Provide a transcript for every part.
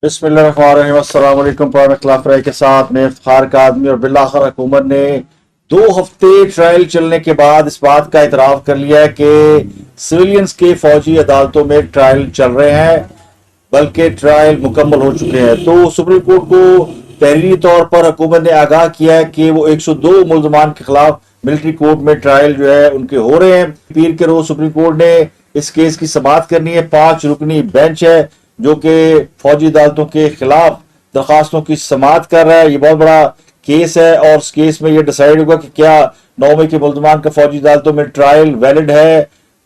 बिस्मिल्लाहिर्रहमानिर्रहीम। अस्सलाम वालेकुम। पुराने खिलाफ राय के साथ में इफ्तार का आदमी और बिल्लाखिर हुकूमत ने 2 हफ्ते ट्रायल चलने के बाद इस बात का इतराफ कर लिया है कि सिविलियंस के फौजी अदालतों में ट्रायल चल रहे हैं, बल्कि ट्रायल मुकम्मल हो चुके हैं। तो सुप्रीम कोर्ट को तहरीरी तौर पर हुकूमत ने आगाह किया है कि वो 102 मुलजमान के खिलाफ मिलिट्री कोर्ट में ट्रायल जो है उनके हो रहे हैं। पीर के रोज सुप्रीम कोर्ट ने इस केस की समाअत करनी है। 5 रुकनी बेंच है जो कि फौजी अदालतों के खिलाफ दरखास्तों की समाअत कर रहा है। ये बहुत बड़ा केस है और इस केस में ये डिसाइड होगा कि क्या 9 मई के मुलजमान का फौजी अदालतों में ट्रायल वैलिड है,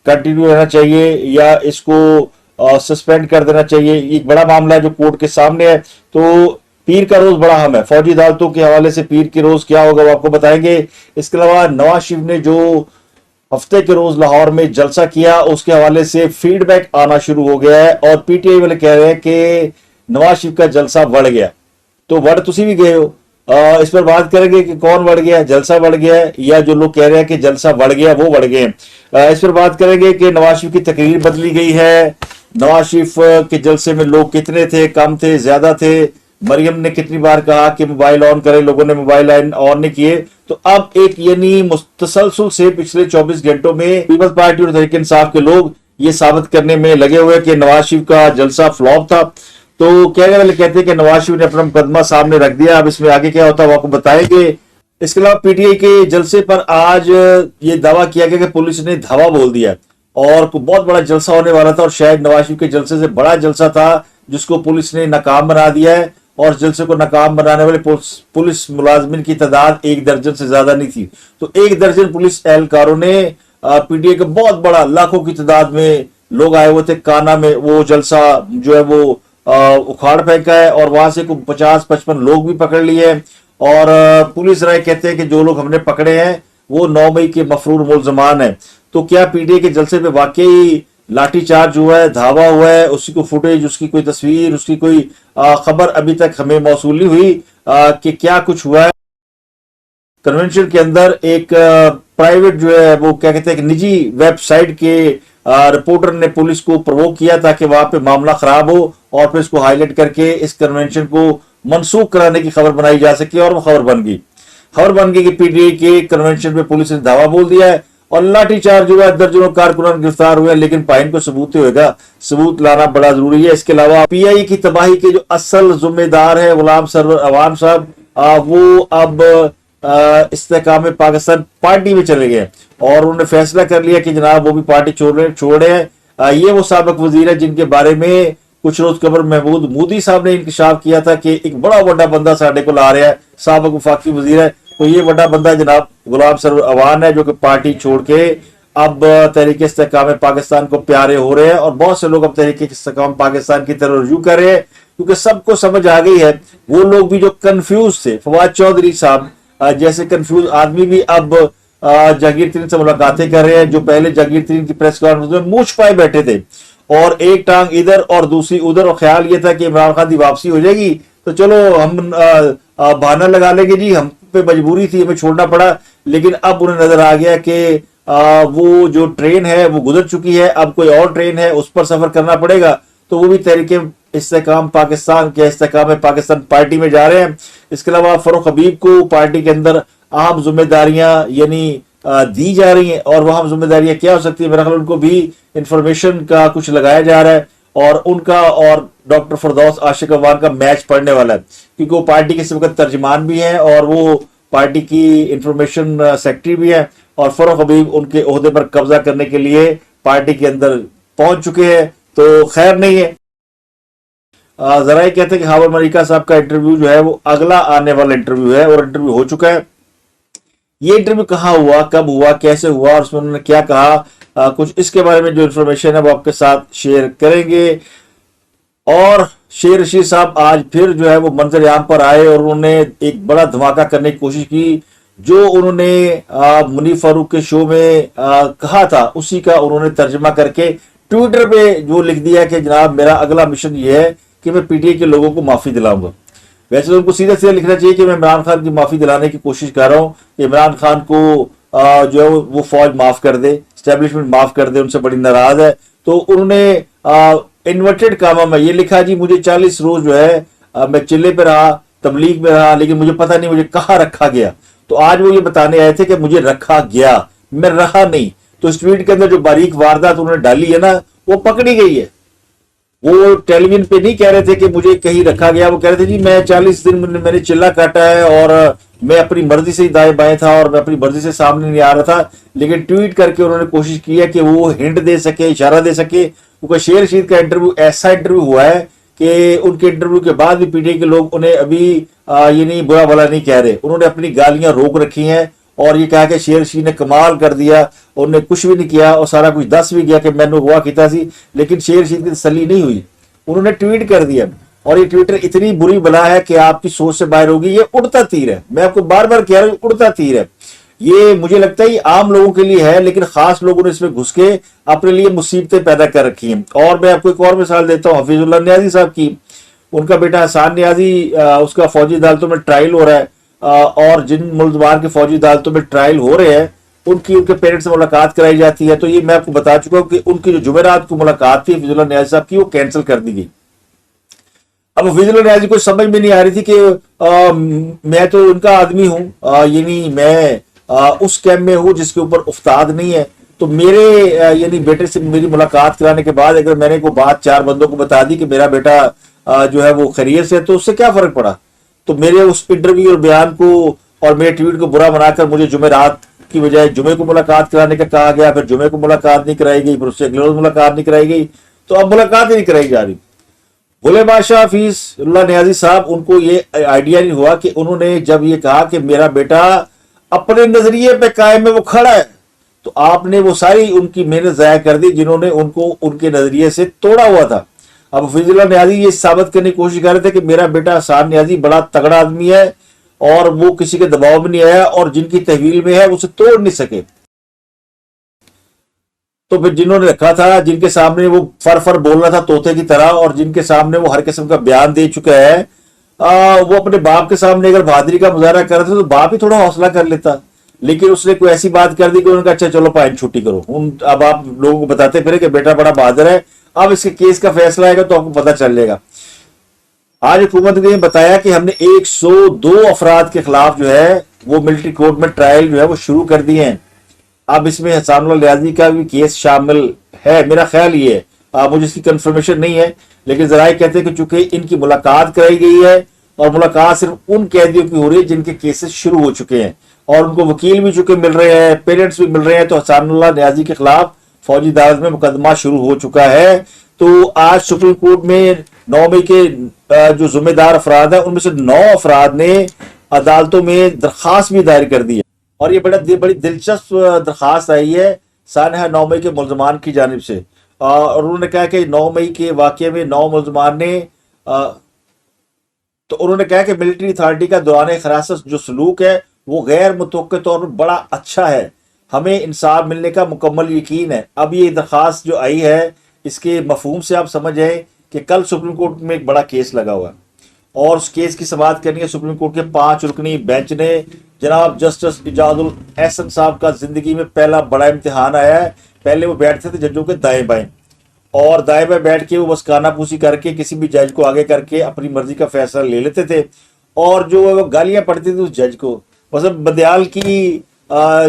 कंटिन्यू रहना चाहिए या इसको सस्पेंड कर देना चाहिए। एक बड़ा मामला है जो कोर्ट के सामने है। तो पीर का रोज बड़ा अहम है। फौजी अदालतों के हवाले से पीर के रोज क्या होगा वो आपको बताएंगे। इसके अलावा नवाज शरीफ ने जो हफ्ते के रोज लाहौर में जलसा किया उसके हवाले से फीडबैक आना शुरू हो गया है और पीटीआई वाले कह रहे हैं कि नवाज शरीफ का जलसा बढ़ गया। तो बढ़ तुसी भी गए हो। इस पर बात करेंगे कि कौन बढ़ गया, जलसा बढ़ गया है या जो लोग कह रहे हैं कि जलसा बढ़ गया वो बढ़ गए। इस पर बात करेंगे कि नवाज शरीफ की तकरीर बदली गई है। नवाज शरीफ के जलसे में लोग कितने थे, कम थे, ज्यादा थे। मरियम ने कितनी बार कहा कि मोबाइल ऑन करें, लोगों ने मोबाइल ऑन नहीं किए। तो अब एक यानी मुस्तसलसल से पिछले 24 घंटों में पीपल्स पार्टी और तहरीक इंसाफ के लोग ये साबित करने में लगे हुए कि नवाज शरीफ का जलसा फ्लॉप था। तो कहने वाले कहते हैं कि नवाज शरीफ ने अपना मुकदमा सामने रख दिया। अब इसमें आगे क्या होता है वो आपको बताएंगे। इसके अलावा पीटीआई के जलसे पर आज ये दावा किया गया कि पुलिस ने धावा बोल दिया और बहुत बड़ा जलसा होने वाला था और शायद नवाज शरीफ के जलसे से बड़ा जलसा था जिसको पुलिस ने नाकाम बना दिया है। और जलसे को नाकाम बनाने वाले पुलिस मुलाजमिन की तादाद 1 दर्जन से ज्यादा नहीं थी। तो 1 दर्जन पुलिस एहलकारों ने पीटीआई का बहुत बड़ा लाखों की तादाद में लोग आए हुए थे काना में वो जलसा जो है वो उखाड़ फेंका है और वहां से 50-55 लोग भी पकड़ लिए हैं। और पुलिस राय कहते हैं कि जो लोग हमने पकड़े हैं वो 9 मई के मफरूर मुलजमान है। तो क्या पीटीआई के जलसे पे वाकई लाठीचार्ज हुआ है, धावा हुआ है, उसकी कोई फुटेज, उसकी कोई तस्वीर, उसकी कोई खबर अभी तक हमें मौसूल नहीं हुई कि क्या कुछ हुआ है। कन्वेंशन के अंदर एक प्राइवेट जो है वो क्या कहते हैं कि निजी वेबसाइट के रिपोर्टर ने पुलिस को प्रोवोक किया ताकि वहां पे मामला खराब हो और फिर इसको हाईलाइट करके इस कन्वेंशन को मनसूख कराने की खबर बनाई जा सके और वो खबर बन गई कि पीटीआई के कन्वेंशन पे पुलिस ने दावा बोल दिया है और लाठीचार्ज हुआ, दर्जनों कारकुनान गिरफ्तार हुए। लेकिन पाइन को सबूत होगा, सबूत लाना बड़ा जरूरी है। इसके अलावा पीआई की तबाही के जो असल जिम्मेदार है गुलाम सरवर अवान साहब, वो अब इस्तेकाम पाकिस्तान पार्टी में चले गए और उन्होंने फैसला कर लिया कि जनाब वो भी पार्टी छोड़ रहे हैं। ये वो साबिक वजीर है जिनके बारे में कुछ रोज कबर महमूद मोदी साहब ने इंकशाफ किया था कि एक बड़ा बड़ा बंदा साढ़े को ला रहा है, साबिक वफाकी वजीर है। तो ये बड़ा बंदा जनाब गुलाम सरवर अवान है जो कि पार्टी छोड़ के अब तहरीक इस्तेकाम पाकिस्तान को प्यारे हो रहे हैं और बहुत से लोग अब तहरीक इस्तेकाम पाकिस्तान की तरफ रुजू कर रहे हैं क्योंकि सबको समझ आ गई है। वो लोग भी जो कंफ्यूज थे, फवाद चौधरी साहब जैसे कंफ्यूज आदमी भी अब जहांगीर तरीन से मुलाकातें कर रहे हैं जो पहले जहांगीर तरीन की प्रेस कॉन्फ्रेंस में मूछ पाए बैठे थे और एक टांग इधर और दूसरी उधर और ख्याल ये था कि इमरान खान की वापसी हो जाएगी तो चलो हम बहाना लगा लेंगे जी, हम पे मजबूरी थी, हमें छोड़ना पड़ा। लेकिन अब उन्हें नजर आ गया कि वो जो ट्रेन है वो गुजर चुकी है, अब कोई और ट्रेन है उस पर सफर करना पड़ेगा। तो वो भी तहरीक इस्तेकाम पाकिस्तान के इस्तेकाम पाकिस्तान पार्टी में जा रहे हैं। इसके अलावा फरूख हबीब को पार्टी के अंदर अहम जिम्मेदारियां यानी दी जा रही हैं और वह अहम जिम्मेदारियां क्या हो सकती है, मेरा ख्याल उनको भी इंफॉर्मेशन का कुछ लगाया जा रहा है और उनका और डॉक्टर फरदौस आशिक अवान का मैच पड़ने वाला है क्योंकि वो पार्टी के इस वक्त तर्जमान भी हैं और वो पार्टी की इंफॉर्मेशन सेक्रेटरी भी है और फरूख हबीब उनके ओहदे पर कब्जा करने के लिए पार्टी के अंदर पहुंच चुके हैं। तो खैर नहीं है। जरा ये कहते हैं कि हावर मलिका साहब का इंटरव्यू जो है वो अगला आने वाला इंटरव्यू है और इंटरव्यू हो चुका है। ये इंटरव्यू कहाँ हुआ, कब हुआ, कैसे हुआ और उसमें उन्होंने क्या कहा, कुछ इसके बारे में जो इंफॉर्मेशन है वो आपके साथ शेयर करेंगे। और शेर रशीद साहब आज फिर जो है वो मंजर आम पर आए और उन्होंने एक बड़ा धमाका करने की कोशिश की। जो उन्होंने मुनीफ फारूक के शो में कहा था उसी का उन्होंने तर्जमा करके ट्विटर पे जो लिख दिया कि जनाब मेरा अगला मिशन ये है कि मैं पीटीआई के लोगों को माफी दिलाऊंगा। वैसे तो उनको सीधा सीधा लिखना चाहिए कि मैं इमरान खान की माफी दिलाने की कोशिश कर रहा हूँ कि इमरान खान को जो है वो फौज माफ कर दे, स्टैब्लिशमेंट माफ कर दे, उनसे बड़ी नाराज है। तो उन्होंने انورٹڈ کاما میں یہ لکھا جی مجھے 40 روز جو ہے میں چلے پہ رہا، تبلیغ میں رہا، لیکن مجھے پتہ نہیں مجھے کہاں رکھا گیا. تو آج وہ یہ بتانے آئے تھے کہ مجھے رکھا گیا، میں رہا نہیں. تو اس ٹویٹ کے اندر جو باریک واردات انہوں نے ڈالی ہے نا وہ پکڑی گئی ہے. وہ ٹیلی ویژن پہ نہیں کہہ رہے تھے کہ مجھے کہیں رکھا گیا، وہ کہہ رہے تھے جی میں 40 دن میں نے چلا کاٹا ہے اور میں اپنی مرضی سے ہی دائیں بائیں تھا اور میں اپنی مرضی سے سامنے نہیں آ رہا تھا. لیکن ٹویٹ کر کے انہوں نے کوشش کی ہے کہ وہ ہنٹ دے سکے، اشارہ دے سکے. کیونکہ شیر رشید کا انٹرویو ایسا انٹرویو ہوا ہے کہ ان کے انٹرویو کے بعد بھی پی ٹی آئی کے لوگ انہیں ابھی یہ نہیں برا بھلا نہیں کہہ رہے. انہوں نے اپنی گالیاں روک رکھی ہیں اور یہ کہا کہ شیر رشید نے کمال کر دیا، انہوں نے کچھ بھی نہیں کیا اور سارا کچھ دس بھی گیا کہ میں نے ہوا کیتا سی. لیکن شیر رشید کی تسلی نہیں ہوئی، انہوں نے ٹویٹ کر دیا. اور یہ ٹویٹر اتنی بری بلا ہے کہ آپ کی سوچ سے باہر ہوگی. یہ اڑتا تیر ہے، میں آپ کو بار بار کہہ رہا ہوں اڑتا تیر ہے. یہ مجھے لگتا ہے یہ عام لوگوں کے لیے ہے، لیکن خاص لوگوں نے اس میں گھس کے اپنے لیے مصیبتیں پیدا کر رکھی ہیں. اور میں آپ کو ایک اور مثال دیتا ہوں حفیظ اللہ نیازی صاحب کی. ان کا بیٹا حسان نیازی اس کا فوجی عدالتوں میں ٹرائل ہو رہا ہے، اور جن ملزمان کے فوجی عدالتوں میں ٹرائل ہو رہے ہیں ان کے پیرنٹس سے ملاقات کرائی جاتی ہے. تو یہ میں آپ کو بتا چکا ہوں کہ ان کی جو جمعرات کو ملاقات تھی حفیظ اللہ نیازی صاحب کی وہ کینسل کر دی گئی. اب حفیظ اللہ نیازی کو سمجھ میں نہیں آ رہی تھی کہ میں تو ان کا آدمی ہوں، یعنی میں اس کیمپ میں ہوں جس کے اوپر افتاد نہیں ہے. تو میرے یعنی بیٹے سے میری ملاقات کرانے کے بعد اگر میں نے کوئی بات 4 بندوں کو بتا دی کہ میرا بیٹا جو ہے وہ خیریت سے ہے تو اس سے کیا فرق پڑا. تو میرے اس انٹرویو اور بیان کو اور میرے ٹویٹ کو برا بنا کر مجھے جمعرات کی بجائے جمعے کو ملاقات کرانے کا کہا گیا. پھر جمعے کو ملاقات نہیں کرائی گئی، پھر اس سے اگلے روز ملاقات نہیں کرائی گئی. تو اب ملاقات ہی نہیں کرائی جا رہی. بھولے بادشاہ حفیظ اللہ نیازی صاحب ان کو یہ آئیڈیا نہیں ہوا کہ انہوں نے جب یہ کہا کہ میرا بیٹا اپنے نظریے پہ قائم ہے، وہ کھڑا ہے، تو آپ نے وہ ساری ان کی محنت ضائع کر دی جنہوں نے ان کو ان کے نظریے سے توڑا ہوا تھا. اب حفیظ اللہ نیازی یہ ثابت کرنے کی کوشش کر رہے تھے کہ میرا بیٹا حسان نیازی بڑا تگڑا آدمی ہے اور وہ کسی کے دباؤ میں نہیں آیا اور جن کی تحویل میں ہے اسے توڑ نہیں سکے. تو پھر جنہوں نے رکھا تھا، جن کے سامنے وہ فر بولنا تھا طوطے کی طرح اور جن کے سامنے وہ ہر قسم کا بیان دے چکا ہے، وہ اپنے باپ کے سامنے اگر بہادری کا مظاہرہ کر رہے تھے تو باپ ہی تھوڑا حوصلہ کر لیتا. لیکن اس نے کوئی ایسی بات کر دی کہ انہوں نے کہا اچھا چلو پائن چھٹی کرو. اب آپ لوگوں کو بتاتے پھرے کہ بیٹا بڑا بہادر ہے، اب اس کے کیس کا فیصلہ آئے گا تو آپ کو پتہ چل جائے گا. آج حکومت نے بتایا کہ ہم نے 102 افراد کے خلاف جو ہے وہ ملٹری کورٹ میں ٹرائل جو ہے وہ شروع کر دیے ہیں. اب اس میں حسان اللہ نیازی کا بھی کیس شامل ہے، میرا خیال یہ ہے، مجھے اس کی کنفرمیشن نہیں ہے، لیکن ذرائع کہتے ہیں کہ چونکہ ان کی ملاقات کرائی گئی ہے اور ملاقات صرف ان قیدیوں کی ہو رہی ہے جن کے کیسز شروع ہو چکے ہیں اور ان کو وکیل بھی چکے مل رہے ہیں، پیرنٹس بھی مل رہے ہیں. تو حسان اللہ نیازی کے خلاف فوجی عدالت میں مقدمہ شروع ہو چکا ہے. تو آج سپریم کورٹ میں 9 مئی کے جو ذمہ دار افراد ہیں ان میں سے 9 افراد نے عدالتوں میں درخواست بھی دائر کر دی ہے. اور یہ بڑی دلچسپ درخواست آئی ہے سانحہ 9 مئی کے ملزمان کی جانب سے، اور انہوں نے کہا کہ 9 مئی کے واقعے میں 9 ملزمان نے تو انہوں نے کہا کہ ملٹری اتھارٹی کا دوران حراست جو سلوک ہے وہ غیر متوقع طور پر بڑا اچھا ہے، ہمیں انصاف ملنے کا مکمل یقین ہے. اب یہ درخواست جو آئی ہے اس کے مفہوم سے آپ سمجھ جائیں کہ کل سپریم کورٹ میں ایک بڑا کیس لگا ہوا ہے اور اس کیس کی سماعت کرنی ہے سپریم کورٹ کے 5 رکنی بینچ نے. جناب جسٹس اعجاز الاحسن صاحب کا زندگی میں پہلا بڑا امتحان آیا ہے. پہلے وہ بیٹھتے تھے ججوں کے دائیں بائیں اور دائیں بائیں بیٹھ کے وہ بس کانا پوسی کر کے کسی بھی جج کو آگے کر کے اپنی مرضی کا فیصلہ لے لیتے تھے اور جو گالیاں پڑتی تھی اس جج کو. مثلا بندیال کی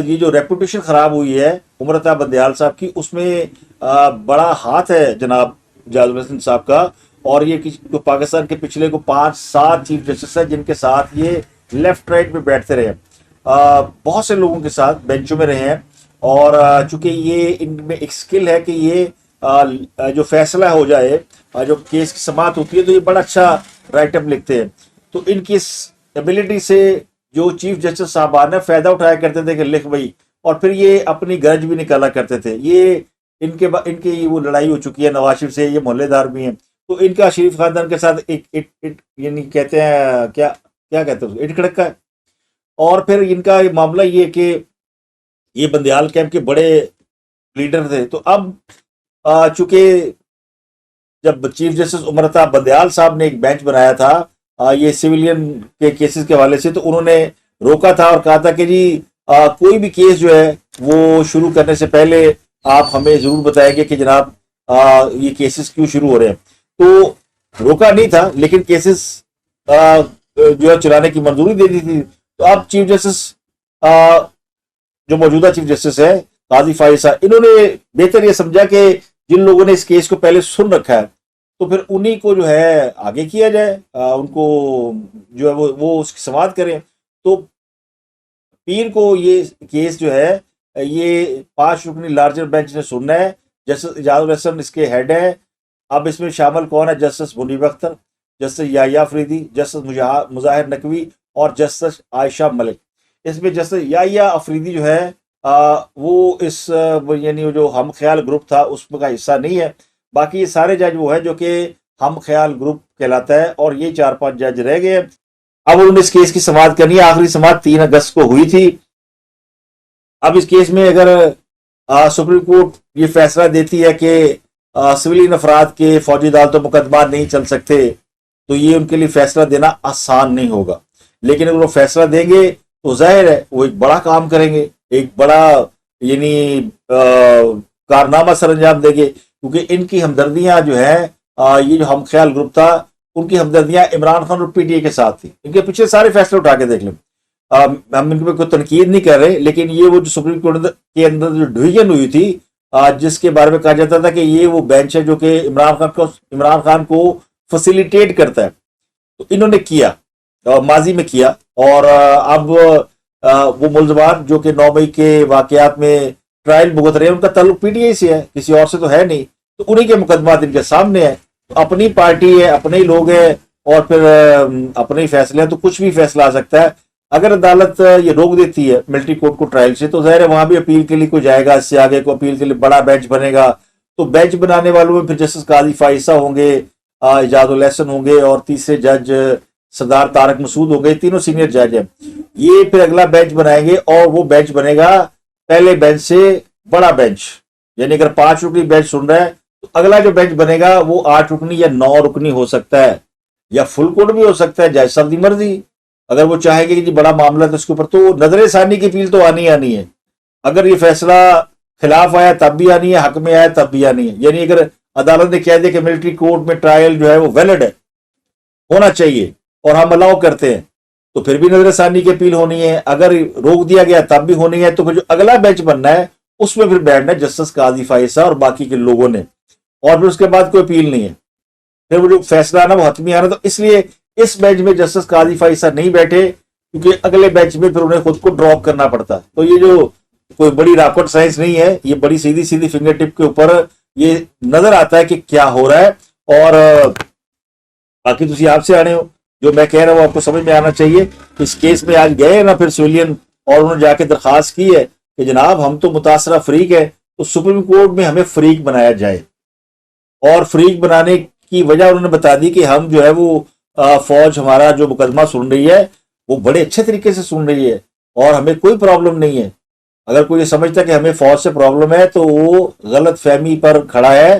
یہ جو ریپوٹیشن خراب ہوئی ہے عمرتا بندیال صاحب کی، اس میں بڑا ہاتھ ہے جناب اعجاز الاحسن صاحب کا. اور یہ پاکستان کے پچھلے کو 5-7 چیف جسٹس ہیں جن کے ساتھ یہ لیفٹ رائٹ میں بیٹھتے رہے، بہت سے لوگوں کے ساتھ بینچوں میں رہے ہیں. اور چونکہ یہ ان میں ایک سکل ہے کہ یہ جو فیصلہ ہو جائے، جو کیس کی سماعت ہوتی ہے تو یہ بڑا اچھا رائٹ اپ لکھتے ہیں. تو ان کی اس ایبلٹی سے جو چیف جسٹس صاحبان فائدہ اٹھایا کرتے تھے کہ لکھ بھائی، اور پھر یہ اپنی گرج بھی نکالا کرتے تھے. یہ ان کی وہ لڑائی ہو چکی ہے نواز شریف سے، یہ محلے دار بھی ہیں. تو ان کا شریف خاندان کے ساتھ یعنی کہتے ہیں کیا کہتے ہیں اٹ کھڑکا ہے. اور پھر ان کا معاملہ یہ کہ یہ بندیال کیمپ کے بڑے لیڈر تھے. تو اب چونکہ جب چیف جسٹس عمرتا بندیال صاحب نے ایک بینچ بنایا تھا یہ سویلین کے کیسز کے حوالے سے، تو انہوں نے روکا تھا اور کہا تھا کہ جی کوئی بھی کیس جو ہے وہ شروع کرنے سے پہلے آپ ہمیں ضرور بتائیں گے کہ جناب یہ کیسز کیوں شروع ہو رہے ہیں. تو روکا نہیں تھا لیکن کیسز جو ہے چلانے کی منظوری دے دی تھی. تو اب چیف جسٹس جو موجودہ چیف جسٹس ہے قاضی فائز صاحب، انہوں نے بہتر یہ سمجھا کہ جن لوگوں نے اس کیس کو پہلے سن رکھا ہے تو پھر انہی کو جو ہے آگے کیا جائے، ان کو جو ہے وہ اس کی سماعت کریں. تو پیر کو یہ کیس جو ہے یہ 5 رکنی لارجر بینچ نے سننا ہے. جسٹس اعجاز الحسن اس کے ہیڈ ہے. اب اس میں شامل کون ہے؟ جسٹس منیب اختر، جسٹس یحییٰ افریدی، جسٹس مظاہر نقوی اور جسٹس عائشہ ملک. اس میں جسٹس یحییٰ افریدی جو ہے وہ اس یعنی جو ہم خیال گروپ تھا اس کا حصہ نہیں ہے. باقی یہ سارے جج وہ ہیں جو کہ ہم خیال گروپ کہلاتا ہے، اور یہ 4-5 جج رہ گئے ہیں. اب انہوں نے اس کیس کی سماعت کرنی ہے. آخری سماعت 3 اگست کو ہوئی تھی. اب اس کیس میں اگر سپریم کورٹ یہ فیصلہ دیتی ہے کہ سویلین افراد کے فوجی عدالتوں مقدمات نہیں چل سکتے تو یہ ان کے لیے فیصلہ دینا آسان نہیں ہوگا. لیکن اگر وہ فیصلہ دیں گے تو ظاہر ہے وہ ایک بڑا کام کریں گے، ایک بڑا یعنی کارنامہ سر انجام دیں گے، کیونکہ ان کی ہمدردیاں جو ہیں یہ جو ہم خیال گروپ تھا ان کی ہمدردیاں عمران خان اور پی ٹی اے کے ساتھ تھی. ان کے پیچھے سارے فیصلے اٹھا کے دیکھ لیں. ہم ان پہ کوئی تنقید نہیں کر رہے، لیکن یہ وہ جو سپریم کورٹ کے اندر جو ڈویژن ہوئی تھی جس کے بارے میں کہا جاتا تھا کہ یہ وہ بینچ ہے جو کہ عمران خان کو فیسیلیٹیٹ کرتا ہے، تو انہوں نے کیا، ماضی میں کیا. اور اب وہ ملزمان جو کہ 9 مئی کے واقعات میں ٹرائل بھگت رہے ہیں ان کا تعلق پی ٹی آئی سے ہے، کسی اور سے تو ہے نہیں. تو انہی کے مقدمات ان کے سامنے ہیں. اپنی پارٹی ہے، اپنے ہی لوگ ہیں، اور پھر اپنے ہی فیصلے ہیں، تو کچھ بھی فیصلہ آ سکتا ہے. اگر عدالت یہ روک دیتی ہے ملٹری کورٹ کو ٹرائل سے تو ظاہر ہے وہاں بھی اپیل کے لیے کوئی جائے گا. اس سے آگے کو اپیل کے لیے بڑا بینچ بنے گا. تو بینچ بنانے والوں میں پھر جسٹس قاضی فائز صاحب ہوں گے، اعجاز الحسن ہوں گے، اور تیسرے جج سردار طارق مسعود ہوں گے. تینوں سینئر جج ہیں. یہ پھر اگلا بینچ بنائیں گے، اور وہ بینچ بنے گا پہلے بینچ سے بڑا بینچ. یعنی اگر 5 رکنی بینچ سن رہا ہے تو اگلا جو بینچ بنے گا وہ 8 رکنی یا 9 رکنی ہو سکتا ہے، یا فل کوڈ بھی ہو سکتا ہے، جج صاحب کی مرضی. اگر وہ چاہیں گے کہ جی بڑا معاملہ ہے تو اس کے اوپر تو نظر ثانی کی اپیل تو آنی ہے. اگر یہ فیصلہ خلاف آیا تب بھی آنی ہے، حق میں آیا تب بھی آنی ہے. یعنی اگر عدالت نے کہہ دیا کہ ملٹری کورٹ میں ٹرائل جو ہے وہ ویلڈ ہے، ہونا چاہیے اور ہم الاؤ کرتے ہیں، تو پھر بھی نظر ثانی کی اپیل ہونی ہے. اگر روک دیا گیا تب بھی ہونی ہے. تو پھر جو اگلا بینچ بننا ہے اس میں پھر بیٹھنا ہے جسٹس قاضی فائز صاحب اور باقی کے لوگوں نے، اور پھر اس کے بعد کوئی اپیل نہیں ہے. پھر وہ جو فیصلہ آنا وہ حتمی آنا. تو اس لیے اس بینچ میں جسٹس قاضی فائز صاحب نہیں بیٹھے، کیونکہ اگلے بینچ میں پھر انہیں خود کو ڈراپ کرنا پڑتا. تو یہ جو کوئی بڑی راکٹ سائنس نہیں ہے، یہ بڑی سیدھی سیدھی فنگر ٹپ کے اوپر یہ نظر آتا ہے کہ کیا ہو رہا ہے. اور باقی تسی آپ سے آنے ہو، جو میں کہہ رہا ہوں وہ آپ کو سمجھ میں آنا چاہیے. اس کیس میں آج گئے نا پھر سویلین، اور انہوں نے جا کے درخواست کی ہے کہ جناب ہم تو متاثرہ فریق ہے، تو سپریم کورٹ میں ہمیں فریق بنایا جائے. اور فریق بنانے کی وجہ انہوں نے بتا دی کہ ہم جو ہے وہ فوج ہمارا جو مقدمہ سن رہی ہے وہ بڑے اچھے طریقے سے سن رہی ہے، اور ہمیں کوئی پرابلم نہیں ہے. اگر کوئی یہ سمجھتا کہ ہمیں فوج سے پرابلم ہے تو وہ غلط فہمی پر کھڑا ہے.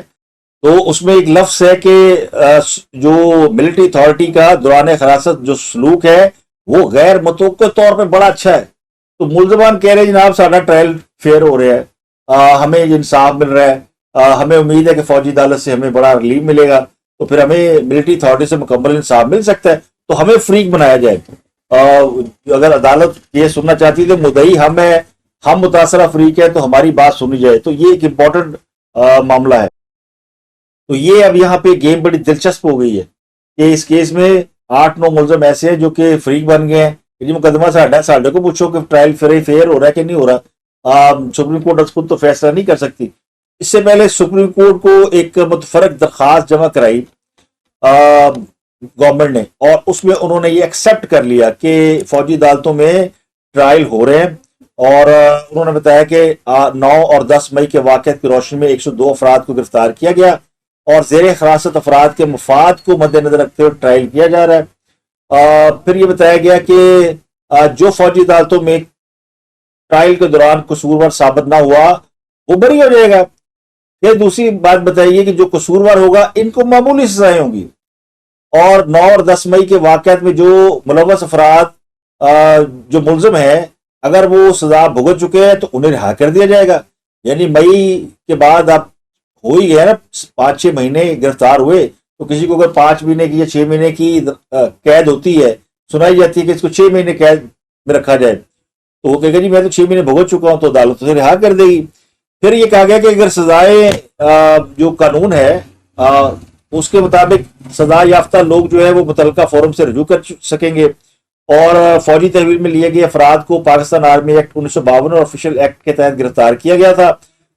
تو اس میں ایک لفظ ہے کہ جو ملٹری اتھارٹی کا دوران حراست جو سلوک ہے وہ غیر متوقع طور پہ بڑا اچھا ہے. تو ملزمان کہہ رہے ہیں جناب سارا ٹرائل فیئر ہو رہا ہے، ہمیں انصاف مل رہا ہے، ہمیں امید ہے کہ فوجی عدالت سے ہمیں بڑا ریلیف ملے گا، تو پھر ہمیں ملٹری اتھارٹی سے مکمل انصاف مل سکتا ہے. تو ہمیں فریق بنایا جائے. اگر عدالت یہ سننا چاہتی ہے کہ مدعی ہم ہے، ہم متاثرہ فریق ہے، تو ہماری بات سنی جائے. تو یہ ایک امپورٹنٹ معاملہ ہے. تو یہ اب یہاں پہ گیم بڑی دلچسپ ہو گئی ہے کہ اس کیس میں 8-9 ملزم ایسے ہیں جو کہ فریق بن گئے ہیں. یہ مقدمہ ساڈے کو پوچھو کہ ٹرائل فیئر ہو رہا ہے کہ نہیں ہو رہا. سپریم کورٹ خود تو فیصلہ نہیں کر سکتی. اس سے پہلے سپریم کورٹ کو ایک متفرق درخواست جمع کرائی گورنمنٹ نے، اور اس میں انہوں نے یہ ایکسیپٹ کر لیا کہ فوجی عدالتوں میں ٹرائل ہو رہے ہیں. اور انہوں نے بتایا کہ 9 اور 10 مئی کے واقعات کی روشنی میں 102 افراد کو گرفتار کیا گیا، اور زیر حراست افراد کے مفاد کو مد نظر رکھتے ہوئے ٹرائل کیا جا رہا ہے. پھر یہ بتایا گیا کہ جو فوجی عدالتوں میں ٹرائل کے دوران قصوروار ثابت نہ ہوا وہ بری ہو جائے گا. پھر دوسری بات بتائیے کہ جو قصوروار ہوگا ان کو معمولی سزائیں ہوں گی، اور 9 اور 10 مئی کے واقعات میں جو ملوث افراد جو ملزم ہیں اگر وہ سزا بھگت چکے ہیں تو انہیں رہا کر دیا جائے گا. یعنی مئی کے بعد آپ हो ही गया ना, 5-6 महीने गिरफ्तार हुए, तो किसी को अगर 5 महीने की या 6 महीने की कैद होती है, सुनाई जाती है कि इसको 6 महीने कैद में रखा जाए, तो वो कहेगा जी मैं तो 6 महीने भुगत चुका हूं, तो अदालत उसे रिहा कर देगी। फिर ये कहा गया कि अगर सजाएं जो कानून है उसके मुताबिक सजा याफ्ता लोग जो है वो मुतलका फोरम से रजू कर सकेंगे, और फौजी तहवील में लिए गए अफराद को पाकिस्तान आर्मी एक्ट 1952 और ऑफिशियल एक्ट के तहत गिरफ्तार किया गया था।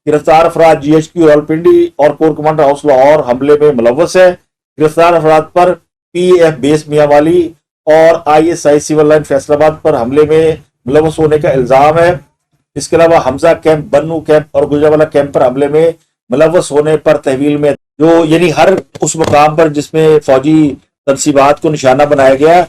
गिरफ्तार अफराद GHQ रावलपिंडी और कोर कमांडर हाउस लाहौर हमले में मुलव्वस है। गिरफ्तार अफराद पर PAF बेस मियांवाली और ISI सिविल लाइन फैसलाबाद पर हमले में मुलव्वस होने का इल्जाम है। इसके अलावा हमजा कैंप, बन्नू कैंप और गुजरावाला कैंप पर हमले में मुलव्वस होने पर तहवील में जो यानी हर उस मुकाम पर जिसमें फौजी तनसीबात को निशाना बनाया गया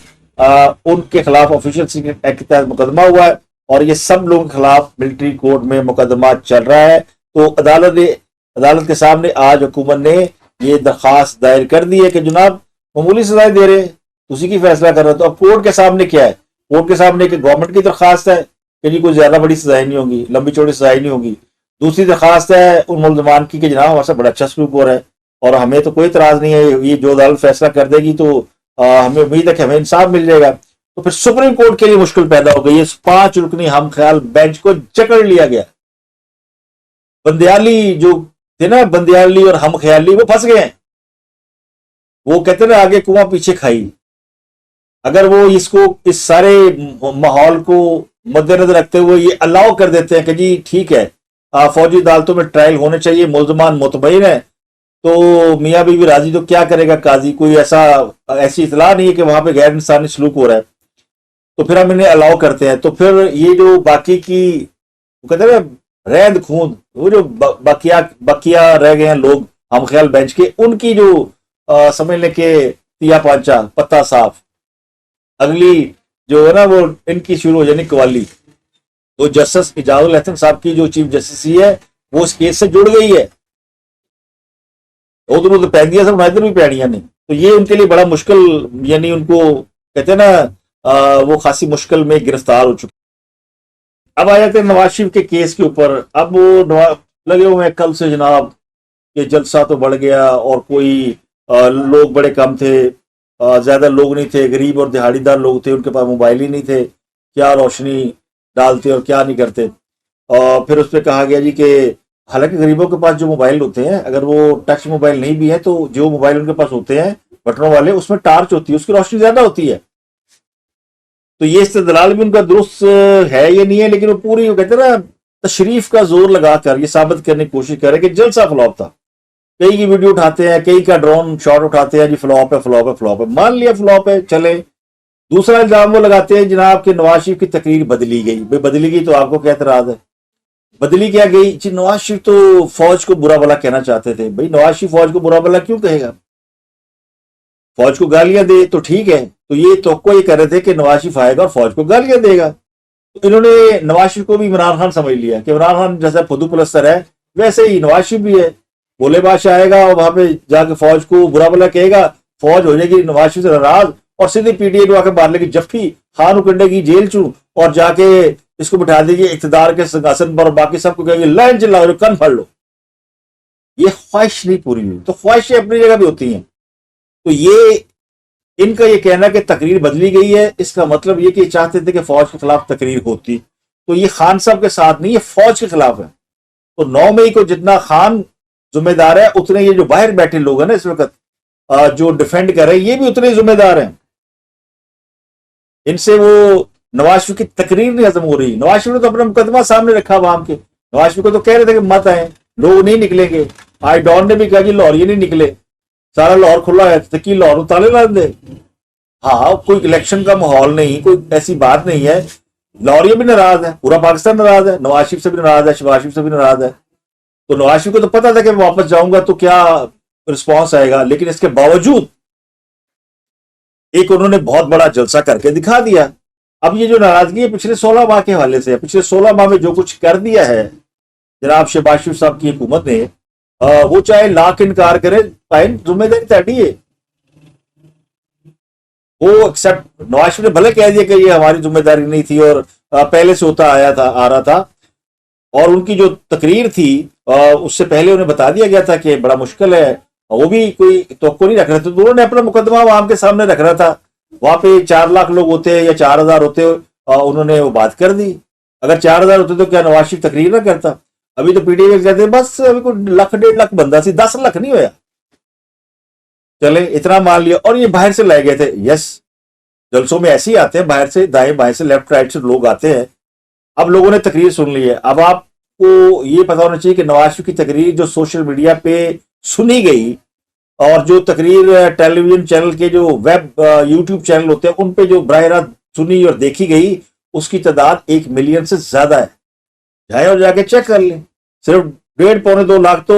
उनके खिलाफ ऑफिशियल सीक्रेट एक्ट के तहत मुकदमा हुआ है, और ये सब लोगों के खिलाफ मिलिट्री कोर्ट में मुकदमा चल रहा है। तो अदालत के सामने आज हुकूमत ने ये दरखास्त दायर कर दी है कि जनाब मामूली सजाएं दे रहे, उसी की फैसला कर रहे। तो अब कोर्ट के सामने क्या है? कोर्ट के सामने कि गवर्नमेंट की दरखास्त है कि जी कोई ज्यादा बड़ी सजाएं नहीं होंगी, लंबी चौड़ी सजाएं नहीं होंगी। दूसरी दरखास्त है उन मुलजमान की कि जनाब हमारे साथ बड़ा अच्छा सलूक हो रहा है और हमें तो कोई इतराज नहीं है, ये जो अदालत फैसला कर देगी तो हमें उम्मीद है कि हमें इंसाफ मिल जाएगा। तो फिर सुप्रीम कोर्ट के लिए मुश्किल पैदा हो गई। इस 5 रुकनी हम ख्याल बेंच को जकड़ लिया गया। बंदियाली जो थे ना, बंदियाली और हम ख्याली, वो फंस गए हैं। वो कहते ना आगे कुआं पीछे खाई। अगर वो इसको इस सारे माहौल को मद्देनजर रखते हुए ये अलाउ कर देते हैं कि जी ठीक है फौजी अदालतों में ट्रायल होने चाहिए, मुल्जमान मुतमईन है, तो मियाँ बीवी राजी, तो क्या करेगा काजी? कोई ऐसी इतला नहीं है कि वहां पे गैर इंसानी सलूक हो रहा है, तो फिर हम इन्हें अलाउ करते हैं। तो फिर ये जो बाकी की वो कहते हैं ना रैंद खूंद, वो जो बकिया रह गए हैं लोग हम ख्याल बेंच के, उनकी जो समझ लें कि तिया पांचा पत्ता साफ, अगली जो है ना वो इनकी शुरू हो जानी कवाली। तो जस्टिस इजाजुल हसन साहब की जो चीफ जस्टिस है वो इस केस से जुड़ गई है। उधर उधर पैंदियां सब इधर भी पैड़ियां नहीं, तो ये उनके लिए बड़ा मुश्किल, यानी उनको कहते हैं ना वो खासी मुश्किल में गिरफ्तार हो चुके। अब आ जाते हैं नवाज शरीफ के केस के ऊपर। अब वो लगे हुए हैं कल से जनाब कि जलसा तो बढ़ गया और कोई लोग बड़े कम थे, ज्यादा लोग नहीं थे, गरीब और दिहाड़ीदार लोग थे, उनके पास मोबाइल ही नहीं थे, क्या रोशनी डालते और क्या नहीं करते। और फिर उस पर कहा गया जी कि हालांकि गरीबों के पास जो मोबाइल होते हैं, अगर वो टच मोबाइल नहीं भी है तो जो मोबाइल उनके पास होते हैं बटनों वाले, उसमें टार्च होती है, उसकी रोशनी ज्यादा होती है। तो ये इस्तेदलाल भी उनका दुरुस्त है ये नहीं है, लेकिन वो पूरी वो कहते हैं ना तशरीफ का जोर लगाकर ये साबित करने की कोशिश करे कि जलसा फ्लॉप था। कई की वीडियो उठाते हैं, कई का ड्रोन शॉट उठाते हैं, जी फ्लॉप है फ्लॉप है फ्लॉप है, मान लिया फ्लॉप है चले। दूसरा इल्जाम वो लगाते हैं जनाब कि नवाज शरीफ की तकरीर बदली गई। भाई बदली गई तो आपको क्या एतराज है? बदली क्या गई जी? नवाज शरीफ तो फौज को बुरा भला कहना चाहते थे। भाई नवाज शरीफ फौज को बुरा भला क्यों कहेगा? फौज को गालियां दे तो ठीक है, तो ये ये कर रहे थे कि नवाज शरीफ आएगा और फौज को गालियां देगा। तो इन्होंने नवाज शरीफ को भी इमरान खान समझ लिया कि इमरान खान जैसा फुदू पलस्तर है वैसे ही नवाज शरीफ भी है। बोले बादशाह आएगा और वहां पे जाके फौज को बुरा भला कहेगा, फौज हो जाएगी नवाज शरीफ से नाराज और सीधे PTI को आके मार लेगी जफ्फी, खान उकंडे की जेल चू और जाके इसको बिठा देगी इख्तिदार के सिंहासन पर, बाकी सबको कहेंगे लाइन चिल्लाओ, कन फड़ लो। ये ख्वाहिश नहीं पूरी हुई, तो ख्वाहिशें अपनी जगह भी होती हैं। तो ये इनका ये कहना कि तकरीर बदली गई है, इसका मतलब ये कि चाहते थे कि फौज के खिलाफ तकरीर होती, तो ये खान साहब के साथ नहीं, ये फौज के खिलाफ है। तो 9 मई को जितना खान जिम्मेदार है उतने ये जो बाहर बैठे लोग हैं ना इस वक्त जो डिफेंड कर रहे हैं, ये भी उतने जिम्मेदार हैं। इनसे वो नवाज शरीफ की तकरीर नहीं खत्म हो रही। नवाज शरीफ ने तो अपना मुकदमा सामने रखा आवाम के। नवाज शरीफ को तो कह रहे थे कि मत आए, लोग नहीं निकलेंगे। आज डॉन ने भी कहा कि लाहौर ये नहीं निकले, सारा लाहौर खुला है, तो की लाहौर ताले ला दे। हाँ, कोई इलेक्शन का माहौल नहीं, कोई ऐसी बात नहीं है। लाहौर ये भी नाराज है, पूरा पाकिस्तान नाराज है, नवाज शरीफ से भी नाराज है, शहबाज शरीफ से भी नाराज है। तो नवाज शरीफ को तो पता था कि मैं वापस जाऊंगा तो क्या रिस्पॉन्स आएगा, लेकिन इसके बावजूद एक उन्होंने बहुत बड़ा जलसा करके दिखा दिया। अब ये जो नाराजगी है पिछले 16 माह के हवाले से, पिछले 16 माह में जो कुछ कर दिया है जनाब शहबाज शरीफ साहब की हुकूमत ने, वो चाहे लाख इनकार करे, जिम्मेदारी ताड़ी है। वो एक्सेप्ट नवाज शरीफ ने भले कह दिया कि ये हमारी जिम्मेदारी नहीं थी और पहले से होता आ रहा था, اور ان کی جو تقریر تھی اس سے پہلے انہیں بتا دیا گیا تھا کہ بڑا مشکل ہے، وہ بھی کوئی توقع نہیں رکھ رہے تھے، تو انہوں نے اپنا مقدمہ عوام کے سامنے رکھ رہا تھا، وہاں پہ 4 لاکھ لوگ ہوتے یا 4,000 ہوتے، انہوں نے وہ بات کر دی۔ اگر 4,000 ہوتے تو کیا نواز شریف تقریر نہ کرتا؟ ابھی تو پی ٹی آئی کہتے ہیں بس ابھی کوئی 1,00,000 1,50,000 بندہ سی، 10 لاکھ نہیں ہوا، چلے اتنا مان لیا۔ اور یہ باہر سے لائے گئے تھے، یس، جلسوں میں ایسے ہی آتے ہیں، باہر سے دائیں بائیں سے لیفٹ رائٹ سے لوگ آتے ہیں۔ اب لوگوں نے تقریر سن لی ہے، اب آپ کو یہ پتا ہونا چاہیے کہ نواز شریف کی تقریر جو سوشل میڈیا پہ سنی گئی، اور جو تقریر ٹیلی ویژن چینل کے جو ویب یوٹیوب چینل ہوتے ہیں ان پہ جو براہ راست سنی اور دیکھی گئی، اس کی تعداد 1 ملین سے زیادہ ہے۔ جائیں اور جا کے چیک کر لیں، صرف 1.5 پونے 2 لاکھ تو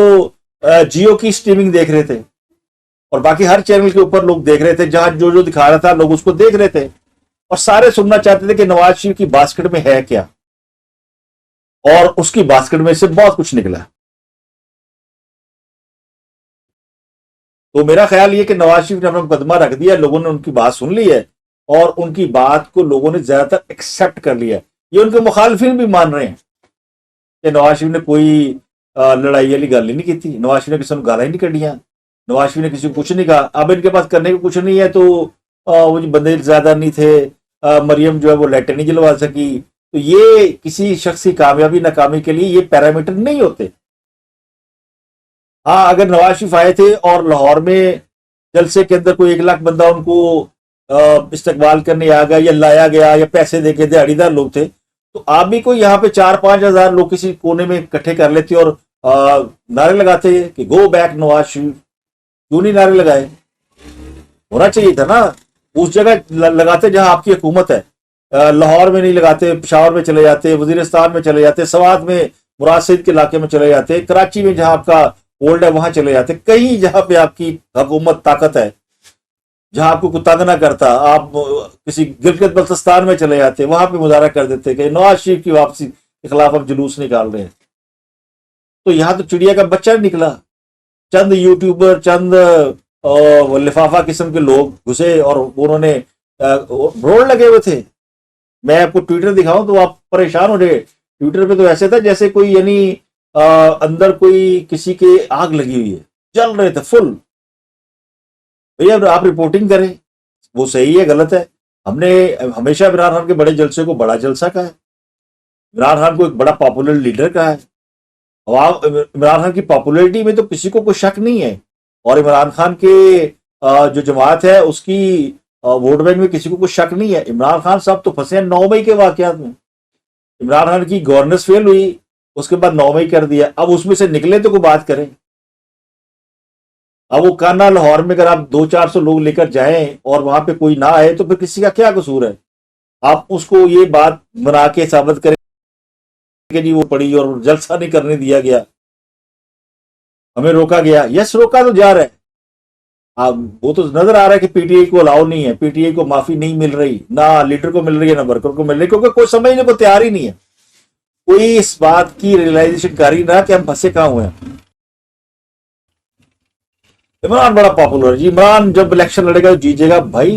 جیو کی سٹریمنگ دیکھ رہے تھے، اور باقی ہر چینل کے اوپر لوگ دیکھ رہے تھے، جہاں جو جو دکھا رہا تھا لوگ اس کو دیکھ رہے تھے، اور سارے سننا چاہتے تھے کہ نواز شریف کی باسکٹ میں ہے کیا، اور اس کی باسکٹ میں سے بہت کچھ نکلا۔ تو میرا خیال یہ کہ نواز شریف نے اپنا مقدمہ رکھ دیا، لوگوں نے ان کی بات سن لی ہے، اور ان کی بات کو لوگوں نے زیادہ تر ایکسیپٹ کر لیا ہے۔ یہ ان کے مخالفین بھی مان رہے ہیں کہ نواز شریف نے کوئی لڑائی والی گل ہی نہیں کی تھی، نواز شریف نے کسی کو گالاں ہی نہیں کڈیاں، نواز شریف نے کسی کو کچھ نہیں کہا۔ اب ان کے پاس کرنے کو کچھ نہیں ہے، تو وہ جو بندے زیادہ نہیں تھے، مریم جو ہے وہ لیٹر نہیں جلوا سکی، تو یہ کسی شخص کی کامیابی ناکامی کے لیے یہ پیرامیٹر نہیں ہوتے۔ ہاں، اگر نواز شریف آئے تھے اور لاہور میں جلسے کے اندر کوئی 1 لاکھ بندہ ان کو استقبال کرنے آ گیا یا لایا گیا، یا پیسے دے کے دیہڑی دار لوگ تھے، تو آپ بھی کوئی یہاں پہ 4-5 ہزار لوگ کسی کونے میں اکٹھے کر لیتے اور نعرے لگاتے کہ گو بیک نواز شریف۔ کیوں نہیں نعرے لگائے؟ ہونا چاہیے تھا نا، اس جگہ لگاتے جہاں آپ کی حکومت ہے۔ لاہور میں نہیں لگاتے، پشاور میں چلے جاتے، وزیرستان میں چلے جاتے، سوات میں مراد سعید کے علاقے میں چلے جاتے، کراچی میں جہاں آپ کا ہولڈ ہے وہاں چلے جاتے، کہیں جہاں پہ آپ کی حکومت طاقت ہے، جہاں آپ کو کوئی تنگ نہ کرتا، آپ کسی گلگت بلتستان میں چلے جاتے، وہاں پہ مظاہرہ کر دیتے کہ نواز شریف کی واپسی کے خلاف اب جلوس نکال رہے ہیں۔ تو یہاں تو چڑیا کا بچہ نکلا، چند یوٹیوبر، چند لفافہ قسم کے لوگ گھسے اور انہوں نے روڈ لگے ہوئے تھے۔ میں آپ کو ٹویٹر دکھاؤں تو آپ پریشان ہو جائے، ٹویٹر پہ تو ایسے تھا جیسے کوئی یعنی اندر کوئی کسی کے آگ لگی ہوئی ہے، جل رہے تھے فل۔ بھیا آپ رپورٹنگ کریں، وہ صحیح ہے غلط ہے؟ ہم نے ہمیشہ عمران خان کے بڑے جلسے کو بڑا جلسہ کہا ہے، عمران خان کو ایک بڑا پاپولر لیڈر کہا ہے۔ عمران خان کی پاپولرٹی میں تو کسی کو کوئی شک نہیں ہے، اور عمران خان کے جو جماعت ہے اس کی ووٹ بینک میں کسی کو کوئی شک نہیں ہے۔ عمران خان صاحب تو پھنسے ہیں 9 مئی کے واقعات میں۔ عمران خان کی گورننس فیل ہوئی، اس کے بعد 9 مئی کر دیا، اب اس میں سے نکلے تو کوئی بات کریں۔ اب وہ کانا لاہور میں اگر آپ 200-400 لوگ لے کر جائیں اور وہاں پہ کوئی نہ آئے تو پھر کسی کا کیا قصور ہے؟ آپ اس کو یہ بات بنا کے ثابت کریں کہ جی وہ پڑی اور جلسہ نہیں کرنے دیا گیا، ہمیں روکا گیا۔ یس، روکا تو جا رہا ہے، وہ تو نظر آ رہا ہے کہ پی ٹی آئی کو الاؤ نہیں ہے، پی ٹی آئی کو معافی نہیں مل رہی، نہ لیڈر کو مل رہی ہے نہ ورکر کو مل رہی، کیونکہ کوئی سمجھنے کو تیار ہی نہیں ہے، کوئی اس بات کی ریئلائزیشن کاری نہ کہ ہم پھنسے کہاں ہوئے ہیں۔ عمران بڑا پاپولر ہے جی، عمران جب الیکشن لڑے گا جیتے گا، بھائی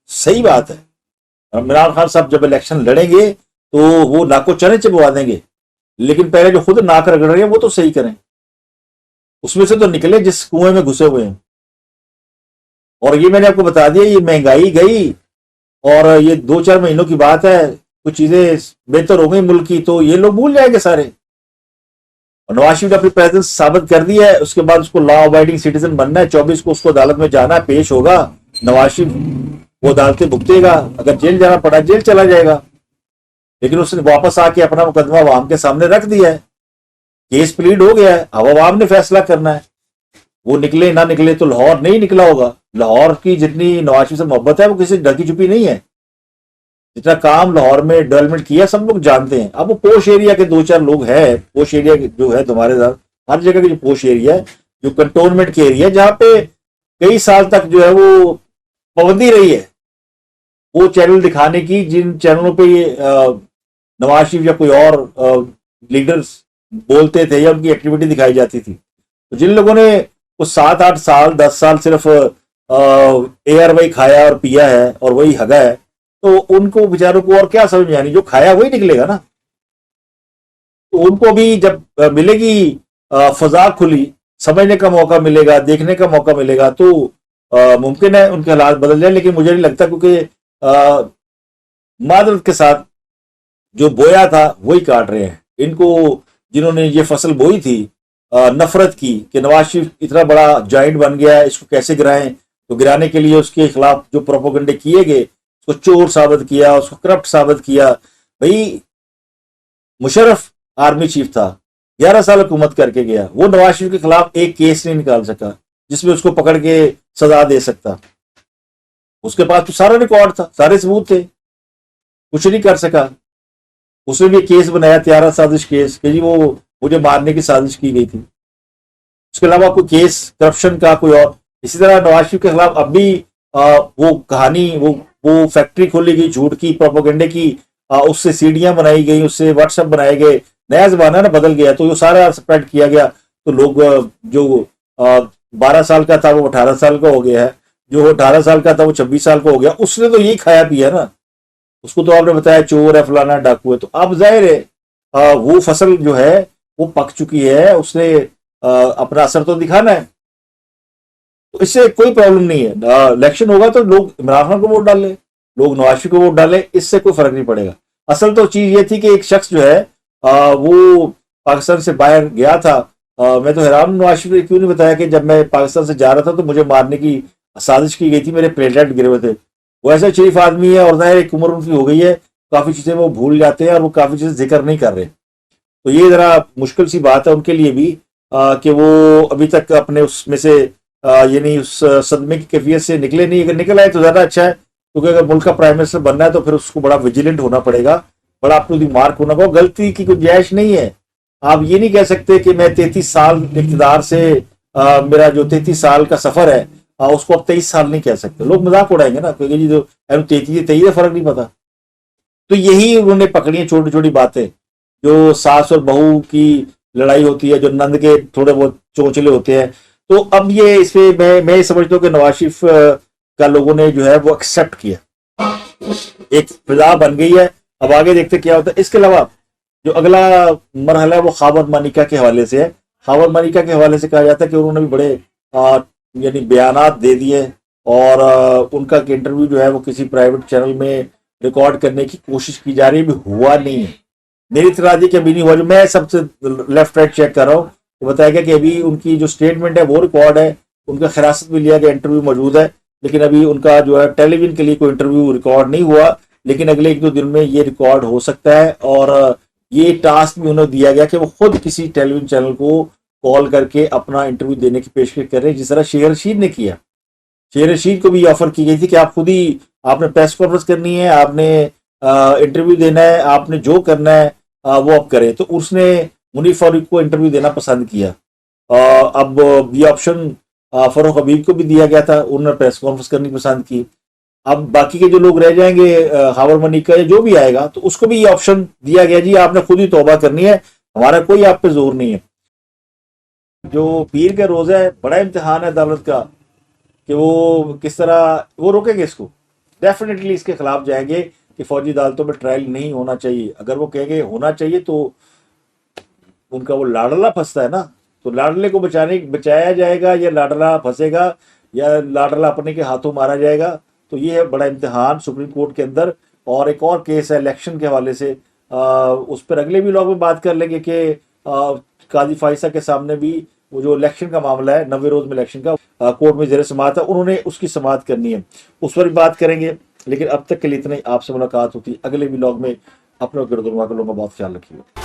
صحیح بات ہے۔ عمران خان صاحب جب الیکشن لڑیں گے تو وہ ناکو چنے چبوا دیں گے، لیکن پہلے جو خود ناک رگڑ رہے ہیں وہ تو صحیح کریں، اس میں سے تو نکلے جس کنویں میں گھسے ہوئے ہیں۔ اور یہ میں نے آپ کو بتا دیا، یہ مہنگائی گئی اور یہ 2-4 مہینوں کی بات ہے، کچھ چیزیں بہتر ہو گئی ملک کی تو یہ لوگ بھول جائیں گے سارے۔ اور نواز شریف نے اپنی پریزنس ثابت کر دی ہے، اس کے بعد اس کو لا ابائڈنگ سٹیزن بننا ہے، 24 کو اس کو عدالت میں جانا ہے، پیش ہوگا نواز شریف، وہ عدالتیں بھگتے گا، اگر جیل جانا پڑا جیل چلا جائے گا، لیکن اس نے واپس آ کے اپنا مقدمہ عوام کے سامنے رکھ دیا ہے، کیس پلیڈ ہو گیا ہے، اب عوام نے فیصلہ کرنا ہے، وہ نکلے نہ نکلے۔ تو لاہور نہیں نکلا ہوگا، لاہور کی جتنی نواز شریف سے محبت ہے وہ کسی ڈھکی چھپی نہیں ہے، جتنا کام لاہور میں ڈیولپمنٹ کیا سب لوگ جانتے ہیں۔ اب وہ پوش ایریا کے 2-4 لوگ ہیں، پوش ایریا جو ہے تمہارے ساتھ ہر جگہ کے جو پوش ایریا ہے، جو کنٹونمنٹ کے ایریا جہاں پہ کئی سال تک جو ہے وہ پابندی رہی ہے وہ چینل دکھانے کی، جن چینلوں پہ نواز شریف یا کوئی اور لیڈرز بولتے تھے یا ان کی ایکٹیویٹی دکھائی جاتی تھی، تو جن لوگوں نے وہ 7-8 سال 10 سال صرف اے آر وائی کھایا اور پیا ہے اور وہی ہگا ہے، تو ان کو بیچاروں کو اور کیا سمجھ میں آنی، جو کھایا وہی نکلے گا نا۔ तो उनको भी जब मिलेगी फजा खुली, समझने का मौका मिलेगा, देखने का मौका मिलेगा, तो मुमकिन है उनके हालात बदल जाए। लेकिन मुझे नहीं लगता, क्योंकि मादरत के साथ जो बोया था वही काट रहे हैं। इनको जिन्होंने ये फसल बोई थी नफरत की कि नवाज शरीफ इतना बड़ा जाइंट बन गया है, इसको कैसे गिराएं, तो गिराने के लिए उसके खिलाफ जो प्रोपोगंडे किए गए, उसको चोर साबित किया, उसको करप्ट साबित किया। भाई मुशर्रफ आर्मी चीफ था, 11 साल हुकूमत करके गया, वो नवाज शरीफ के खिलाफ एक केस नहीं निकाल सका जिसमें उसको पकड़ के सजा दे सकता। उसके पास तो सारा रिकॉर्ड था, सारे सबूत थे, कुछ नहीं कर सका। उसने भी केस बनाया, 13 साजिश केस, कि जी वो मुझे मारने की साजिश की गई थी। उसके अलावा कोई केस करप्शन का कोई और। इसी तरह नवाज शरीफ के खिलाफ अब भी वो कहानी, वो फैक्ट्री खोली गई झूठ की, प्रोपोगंडे की, उससे सीढ़ियां बनाई गई, उससे व्हाट्सएप बनाए गए। नया जमाना ना बदल गया, तो ये सारा स्प्रेड किया गया। तो लोग जो 12 साल का था वो 18 साल का हो गया है, जो 18 साल का था वो 26 साल का हो गया। उसने तो यही खाया पिया ना, उसको तो आपने बताया चोर है, फलाना डाकू है। तो अब जाहिर है वो फसल जो है वो पक चुकी है, उसने अपना असर तो दिखाना है। तो इससे कोई प्रॉब्लम नहीं है। इलेक्शन होगा तो लोग इमरान खान को वोट डाले, लोग नवाज शरीफ को वोट डाले, इससे कोई फर्क नहीं पड़ेगा। असल तो चीज ये थी कि एक शख्स जो है वो पाकिस्तान से बाहर गया था। मैं तो हैरान हूं, नवाज शरीफ ने क्यों नहीं बताया कि जब मैं पाकिस्तान से जा रहा था तो मुझे मारने की साजिश की गई थी, मेरे प्लेटलेट गिरे हुए थे। वो ऐसा शरीफ आदमी है और जाहिर एक उम्र उनकी हो गई है, काफी चीजें वो भूल जाते हैं और वो काफी चीजें जिक्र नहीं कर रहे। तो ये जरा मुश्किल सी बात है उनके लिए भी कि वो अभी तक अपने उसमें से यानी उस सदमे की कैफियत से निकले नहीं। अगर निकल आए तो ज्यादा अच्छा है, क्योंकि अगर मुल्क का प्राइम मिनिस्टर बनना है तो फिर उसको बड़ा विजिलेंट होना पड़ेगा, बड़ा अपनी मार्क होना पड़ेगा। गलती की गुंजाइश नहीं है। आप ये नहीं कह सकते कि मैं 33 साल इक़्तिदार से मेरा जो 33 साल का सफर है उसको अब 23 साल नहीं कह सकते। लोग मजाक उड़ाएंगे ना, क्योंकि जी जो 33 फर्क नहीं पता। तो यही उन्होंने पकड़ी है छोटी छोटी बातें, जो सास और बहू की लड़ाई होती है, जो नंद के थोड़े बहुत चोंचले होते हैं। तो अब ये इसमें मैं समझता हूँ कि नवाज शरीफ का लोगों ने जो है वो एक्सेप्ट किया, एक फिजा बन गई है। अब आगे देखते क्या होता है। इसके अलावा जो अगला मरहला है वो खावर मानिका के हवाले से है। खावर मानिका के हवाले से कहा जाता है कि उन्होंने भी बड़े यानी बयानात दे दिए, और उनका इंटरव्यू जो है वो किसी प्राइवेट चैनल में रिकॉर्ड करने की कोशिश की जा रही है, भी हुआ नहीं है। मेरी इतराज है कि अभी नहीं हुआ। जो मैं सबसे लेफ्ट राइट चेक कर रहा हूँ तो बताया गया कि अभी उनकी जो स्टेटमेंट है वो रिकॉर्ड है, उनका हिरासत में लिया गया इंटरव्यू मौजूद है, लेकिन अभी उनका जो है टेलीविजन के लिए कोई इंटरव्यू रिकॉर्ड नहीं हुआ। लेकिन अगले 1-2 दिन में ये रिकॉर्ड हो सकता है, और ये टास्क भी उन्हें दिया गया कि वो खुद किसी टेलीविजन चैनल को कॉल करके अपना इंटरव्यू देने की पेशकश कर रहे हैं, जिस तरह शेर रशीद ने किया। शेर रशीद को भी ऑफर की गई थी कि आप खुद ही, आपने प्रेस कॉन्फ्रेंस करनी है, आपने इंटरव्यू देना है, आपने जो करना है वो आप करें। तो उसने मुनीफ फारूक को इंटरव्यू देना पसंद किया। अब ये ऑप्शन फरूख हबीब को भी दिया गया था, उन्होंने प्रेस कॉन्फ्रेंस करनी पसंद की। अब बाकी के जो लोग रह जाएंगे, खावर मनिका या जो भी आएगा, तो उसको भी ये ऑप्शन दिया गया, जी आपने खुद ही तौबा करनी है, हमारा कोई आप पे जोर नहीं है। जो पीर का रोजा है, बड़ा इम्तिहान है अदालत का कि वो किस तरह वो रोकेंगे इसको। डेफिनेटली इसके खिलाफ जाएंगे कि फौजी अदालतों में ट्रायल नहीं होना चाहिए। अगर वो कहेंगे होना चाहिए तो उनका वो लाडला फंसता है ना, तो लाडले को बचाया जाएगा या लाडला फंसेगा या लाडला अपने के हाथों मारा जाएगा। तो ये है बड़ा इम्तिहान सुप्रीम कोर्ट के अंदर। और एक और केस है इलेक्शन के हवाले से, उस पर अगले भी लोग में बात कर लेंगे कि काजी फाइसा के सामने भी वो जो इलेक्शन का मामला है, 90 रोज में इलेक्शन का, कोर्ट में जेर समाअत है, उन्होंने उसकी समाअत करनी है, उस पर भी बात करेंगे। लेकिन अब तक के लिए इतना ही। आपसे मुलाकात होती है अगले व्लॉग में। अपने गिरदुर्मा के लोगों का बहुत ख्याल रखिए।